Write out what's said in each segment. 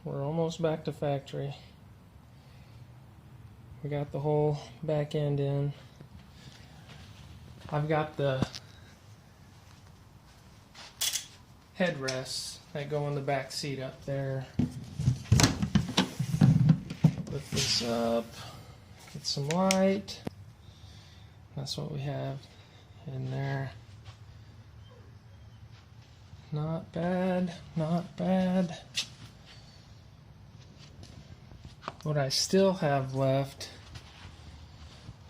We're almost back to factory. We got the whole back end in. I've got the headrests that go in the back seat up there. Lift this up, get some light. That's what we have in there. Not bad, not bad. What I still have left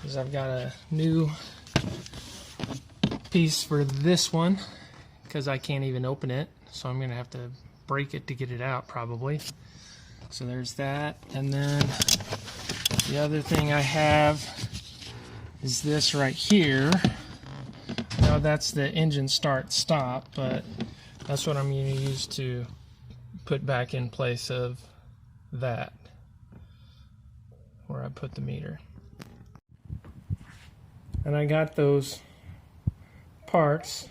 is I've got a new piece for this one because I can't even open it, so I'm gonna have to break it to get it out probably. So there's that, and then the other thing I have is this right here. Now that's the engine start stop, but that's what I'm going to use to put back in place of that, where I put the meter. And I got those parts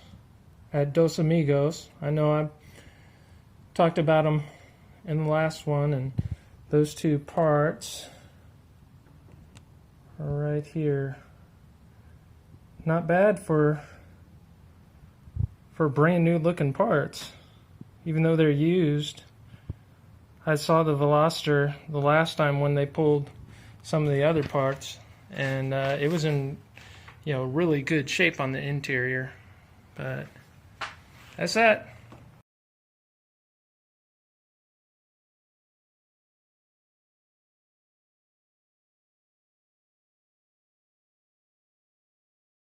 at Dos Amigos. I know I talked about them in the last one, and those two parts are right here. Not bad for brand new looking parts, even though they're used. I saw the Veloster the last time when they pulled some of the other parts, and it was in, really good shape on the interior. But that's that.